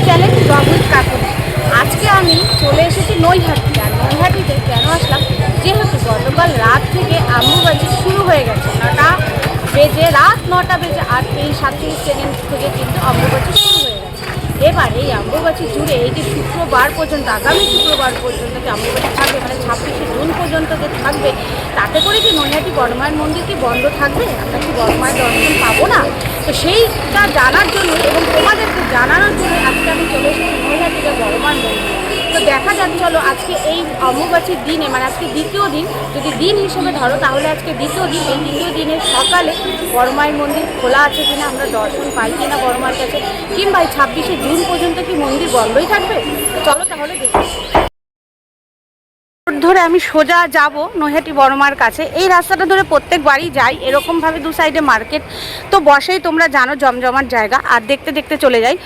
Channel বাবুই কাকুলি। আজকে আমি চলে এসেছি নৈহাটি। আর নৈহাটিতে কেন আসলাম, যেহেতু গতকাল রাত থেকে অম্বুবাচী শুরু হয়ে গেছে। রাত 9টা বেজে 47 সেকেন্ড থেকে কিন্তু অম্বুবাচী শুরু হয়ে গেছে। এবার এই অম্বুবাচী জুড়ে এই যে শুক্রবার পর্যন্ত, আগামী শুক্রবার পর্যন্ত যে অম্বুবাচী থাকবে, মানে 26শে জুন পর্যন্ত যে থাকবে, তাতে করে কি নৈহাটি বড়মায়ের মন্দির কি বন্ধ থাকবে? আমরা কি বড়মায়ের দর্শন পাবো না? তো সেইটা জানার জন্য এবং তোমাদেরকে জানানোর জন্য আজকে আমি চলে এসেছি নৈহাটিতে বড়মার মন্দির। তো দেখা যাক, চলো আজকে এই অম্বুবাচীর দিনে, মানে আজকে দ্বিতীয় দিন, যদি দিন হিসেবে ধরো তাহলে আজকে দ্বিতীয় দিন। এই দ্বিতীয় দিনের সকালে বড়মায়ের মন্দির খোলা আছে কিনা, আমরা দর্শন পাই কিনা বড়মায়ের কাছে, কিংবা 26শে জুন পর্যন্ত কি মন্দির বন্ধই থাকবে। চলো তাহলে দেখি। ধরে আমি সোজা যাব নৈহাটি বড়মার কাছে। এই রাস্তাটা ধরে প্রত্যেক বাড়ি যাই, এরকমভাবে দু সাইডে মার্কেট তো বসেই, তোমরা জানো, জমজমার জায়গা। আর দেখতে দেখতে চলে যাই।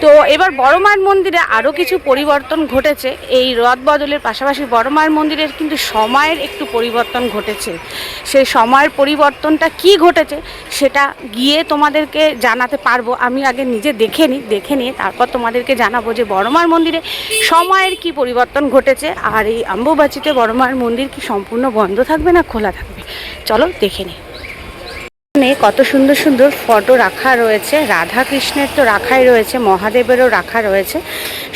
তো এবার বড়মার মন্দিরে আরও কিছু পরিবর্তন ঘটেছে। এই রথ বদলের পাশাপাশি বড়মার মন্দিরের কিন্তু সময়ের একটু পরিবর্তন ঘটেছে। সেই সময়ের পরিবর্তনটা কি ঘটেছে সেটা গিয়ে তোমাদেরকে জানাতে পারবো। আমি আগে নিজে দেখে নিয়ে তারপর তোমাদেরকে জানাবো যে বড়মার মন্দিরে সময়ের কি পরিবর্তন ঘটেছে। আর এই অম্বুবাচীতে বড়মার মন্দির কি সম্পূর্ণ বন্ধ থাকবে না খোলা থাকবে, চলো দেখে নিই। এখানে কত সুন্দর সুন্দর ফটো রাখা রয়েছে। রাধা কৃষ্ণের তো রাখাই রয়েছে, মহাদেবেরও রাখা রয়েছে,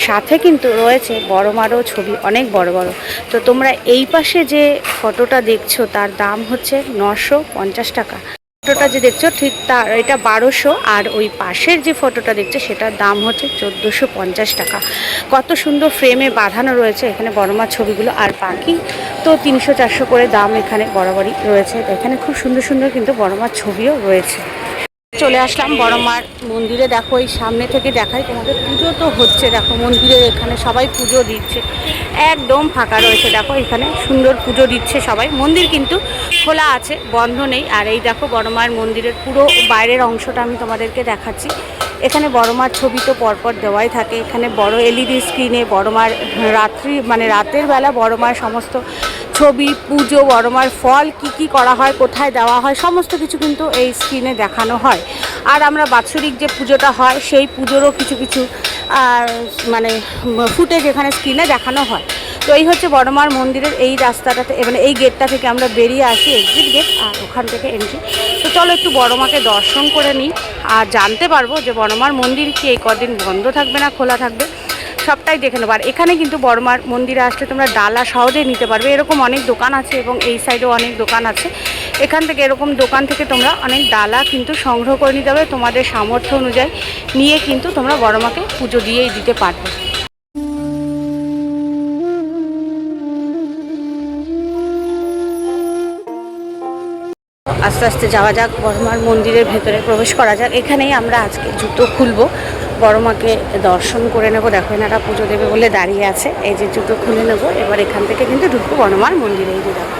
সাথে কিন্তু রয়েছে বড়মারও ছবি, অনেক বড় বড়। তো তোমরা এই পাশে যে ফটোটা দেখছো তার দাম হচ্ছে 950 টাকা। ফটোটা যে দেখছো ঠিক তার এটা 1200, আর ওই পাশের যে ফটোটা দেখছো সেটার দাম হচ্ছে 1450 টাকা। কত সুন্দর ফ্রেমে বাঁধানো রয়েছে এখানে বড়মার ছবিগুলো। আর বাকি তো 300-400 করে দাম এখানে বরাবরই রয়েছে। এখানে খুব সুন্দর সুন্দর কিন্তু বড়মার ছবিও রয়েছে। চলে আসলাম বড়মার মন্দিরে। দেখো এই সামনে থেকে দেখাই তোমাদের, পুজো তো হচ্ছে। দেখো মন্দিরে এখানে সবাই পুজো দিচ্ছে, একদম ফাঁকা রয়েছে। দেখো এখানে সুন্দর পুজো দিচ্ছে সবাই। মন্দির কিন্তু খোলা আছে, বন্ধ নেই। আর এই দেখো বড়মার মন্দিরের পুরো বাইরের অংশটা আমি তোমাদেরকে দেখাচ্ছি। এখানে বড়মার ছবি তো পরপর দেওয়াই থাকে। এখানে বড় এলইডি স্ক্রিনে বড়মার রাতের বেলা বড়মার সমস্ত ছবি, পুজো, বড়মার ফল কি কি করা হয়, কোথায় দেওয়া হয়, সমস্ত কিছু কিন্তু এই স্ক্রিনে দেখানো হয়। আর আমরা বাৎসরিক যে পুজোটা হয় সেই পুজোরও কিছু কিছু মানে ফুটেজ এখানে স্ক্রিনে দেখানো হয়। তো এই হচ্ছে বড়মার মন্দিরের এই রাস্তাটাতে, মানে এই গেটটা থেকে আমরা বেরিয়ে আসি, এক্সিট গেট, আর ওখান থেকে এন্ট্রি। তো চলো একটু বড়মাকে দর্শন করে নিই আর জানতে পারবো যে বড়মার মন্দির কি এই কদিন বন্ধ থাকবে না খোলা থাকবে, সবটাই দেখে নেবো। আর এখানে কিন্তু বড়মার মন্দিরে আসলে তোমরা ডালা সহজে নিতে পারবে, এরকম অনেক দোকান আছে এবং এই সাইডেও অনেক দোকান আছে। এখান থেকে এরকম দোকান থেকে তোমরা অনেক ডালা কিন্তু সংগ্রহ করে নিতে পারবে, তোমাদের সামর্থ্য অনুযায়ী নিয়ে কিন্তু তোমরা বড়মাকে পুজো দিয়েই দিতে পারবে। আস্তে আস্তে যাওয়া যাক, বড়মার মন্দিরের ভেতরে প্রবেশ করা যাক। এখানেই আমরা আজকে জুতো খুলবো, বড়মাকে দর্শন করে নেবো। দেখো এনারা পুজো দেবে বলে দাঁড়িয়ে আছে, এই যে জুতো খুলে নেবো। এবার এখান থেকে কিন্তু ঢুকবো বড়মার মন্দিরে। এই যে দেখো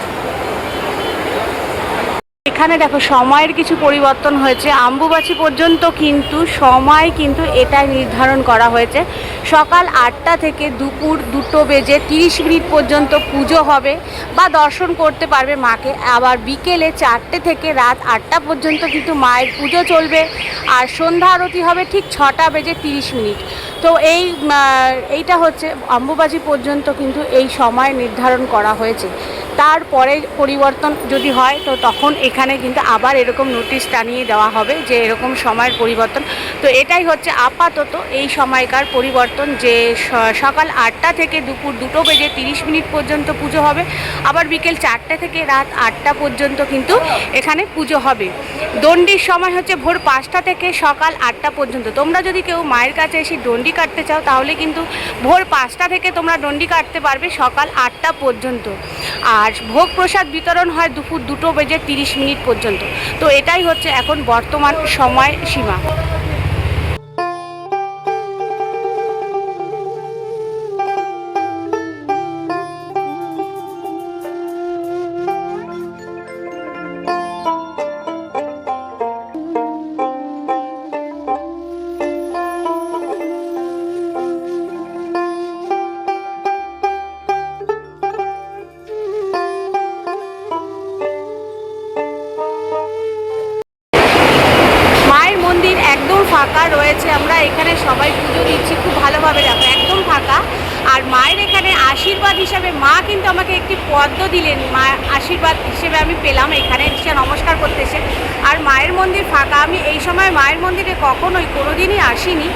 এখানে দেখো সময়ের কিছু পরিবর্তন হয়েছে। অম্বুবাচী পর্যন্ত কিন্তু সময় কিন্তু এটাই নির্ধারণ করা হয়েছে, সকাল 8টা থেকে দুপুর 2:30 পর্যন্ত পুজো হবে বা দর্শন করতে পারবে মাকে। আবার বিকেলে 4টে থেকে রাত 8টা পর্যন্ত কিন্তু মায়ের পুজো চলবে। আর সন্ধ্যা আরতি হবে ঠিক 6:30। তো এইটা হচ্ছে অম্বুবাচী পর্যন্ত কিন্তু এই সময় নির্ধারণ করা হয়েছে। তারপরে পরিবর্তন যদি হয় তো তখন এখানে কিন্তু আবার এরকম নোটিশ টানিয়ে দেওয়া হবে যে এরকম সময়ের পরিবর্তন। তো এটাই হচ্ছে আপাতত এই সময়কার পরিবর্তন, যে সকাল 8টা থেকে দুপুর 2:30 পর্যন্ত পুজো হবে। আবার বিকেল 4টে থেকে রাত 8টা পর্যন্ত কিন্তু এখানে পুজো হবে। দণ্ডির সময় হচ্ছে ভোর 5টা থেকে সকাল 8টা পর্যন্ত। তোমরা যদি কেউ মায়ের কাছে এসে দণ্ডি কাটতে চাও তাহলে কিন্তু ভোর 5টা থেকে তোমরা দণ্ডি কাটতে পারবে সকাল 8টা পর্যন্ত। আর ভোগ প্রসাদ বিতরণ হয় দুপুর 2:30 পর্যন্ত। তো এটাই হচ্ছে এখন বর্তমান সময় সীমা। আর মায়ের এখানে আশীর্বাদ হিসাবে মা কিন্তু আমাকে একটি পদ্ম দিলেন, মা আশীর্বাদ হিসেবে আমি পেলাম এখানে এসে নমস্কার করতে এসে। আর মায়ের মন্দির ফাঁকা, আমি এই সময় মায়ের মন্দিরে কখনোই কোনোদিনই আসিনি,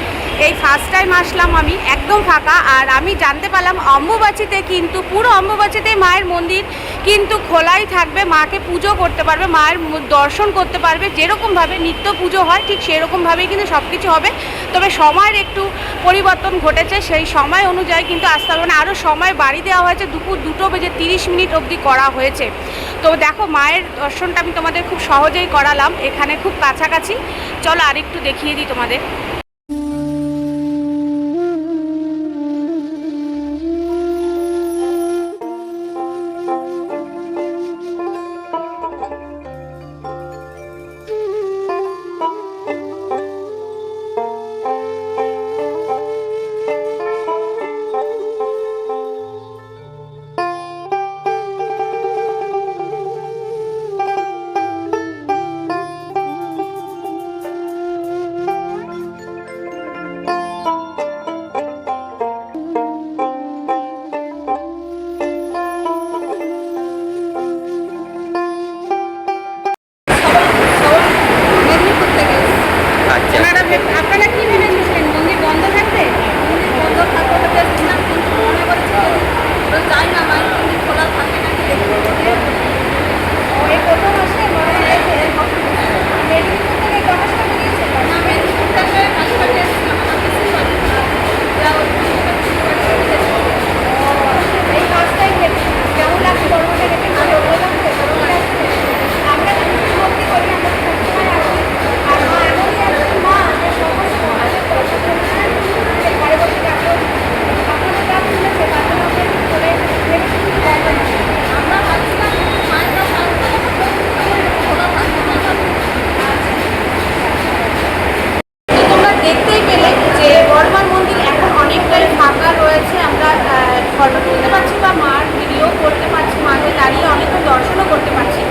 এই ফার্স্ট টাইম আসলাম আমি, একদম ফাঁকা। আর আমি জানতে পারলাম অম্বুবাচীতে কিন্তু পুরো অম্বুবাচীতে মায়ের মন্দির কিন্তু খোলাই থাকবে, মাকে পুজো করতে পারবে, মায়ের দর্শন করতে পারবে, যেরকমভাবে নিত্য পুজো হয় ঠিক সেরকমভাবেই কিন্তু সব কিছু হবে। তবে সময়ের একটু পরিবর্তন ঘটেছে, সেই সময় অনুযায়ী কিন্তু আসতে হবে না, আরও সময় বাড়ি দেওয়া হয়েছে, দুপুর 2:30 অবধি করা হয়েছে। তো দেখো মায়ের দর্শনটা আমি তোমাদের খুব সহজেই করালাম, এখানে খুব কাছাকাছি। চলো আরেকটু দেখিয়ে দিই তোমাদের। আপনারা কি ভেবেছিলেন মন্দির বন্ধ থাকবে? মন্দির বন্ধ থাকবে ভেবেছিলাম, কিন্তু মনে করেছে যাই না, মায়ের মন্দির খোলা থাকে নাকি দেখবো। এই প্রথম আসলে মেদিনীপুর থেকে কটার সময় বেরিয়েছে? না, মেদিনীপুর থেকে কালীবাড়ি এসেছিলাম, আমার পিসির বাড়ি। এই ফার্স্ট টাইম কেমন লাগছে বড়মাটা দেখে? ভালো লাগছে? আমরা কিন্তু ভক্তি করি, আমরা সবসময় আসি। আর মা এমনই একজন মা যে সমস্ত মানুষের দর্শন করতে ঘরে বসে থাকলেও আপনাদের কাজ শুনেছে তার জন্য আমরা একটু করে ভেবেছি বন্ধ না। আমরা ভাবছিলাম মায়েরা শান্ত খোলা থাকবে না। তো তোমরা দেখতেই পেলে যে বড়মার মন্দির এখন অনেকটাই ফাঁকা রয়েছে, আমরা ফটো তুলতে পারছি বা মার ভিডিও করতে পারছি, মাকে দাঁড়িয়ে অনেকটা দর্শনও করতে পারছি।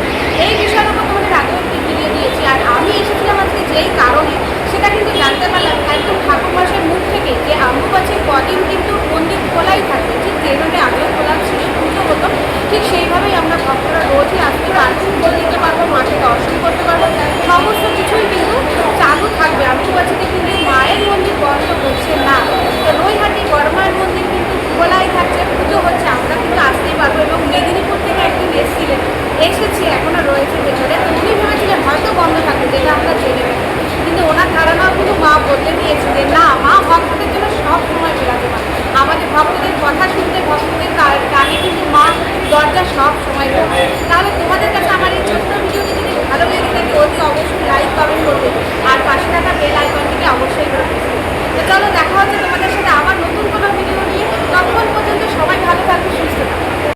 এই বিষয়ের উপর তোমাদের আগেও একটি ভিডিও দিয়েছি। আর আমি এসেছিলাম আজকে যেই কারণে সেটা কিন্তু জানতে পারলাম একদম ঠাকুর মশাইয়ের মুখ থেকে যে অম্বুবাচীর কদিন কিন্তু মন্দির খোলাই থাকবে, ঠিক যেভাবে আগেও খোলা ছিল পুজো হতো ঠিক সেইভাবেই আমরা ভক্তরা রোজই আসতে পারবো, পুজো দিতে পারবো, মাকে দর্শন করতে পারবো, সমস্ত কিছুই কিন্তু চালু থাকবে। অম্বুবাচীতে কিন্তু মায়ের মন্দির বন্ধ হচ্ছে না। তো নৈহাটি বড়মায়ের মন্দির কিন্তু খোলাই থাকছে, পুজো হচ্ছে, আমরা কিন্তু আসতেই পারবো। এবং মেদিনীপুর থেকে একদিন এসেছিলেন, এসেছি, এখনও রয়েছে ভেতরে। তো উনি ভেবেছিলেন হয়তো বন্ধ থাকবে, যেটা আমরা জেনে নেব, কিন্তু ওনার ধারণাও কিন্তু মা বলতে দিয়েছে যে না, মা ভক্তদের জন্য সব সময় বিরাজমান, আমাদের ভক্তদের কথা শুনতে, ভক্তদের গানে কিন্তু মা দরজা সব সময় খোলা। তাহলে তোমাদের কাছে আমার এই ছোট্ট ভিডিওটি যদি ভালো লেগে থাকে অতি অবশ্যই লাইক কমেন্ট করবে, আর পাশে থাকা বেল আইকনটিকে অবশ্যই করে দেবে। তো চলো দেখা হচ্ছে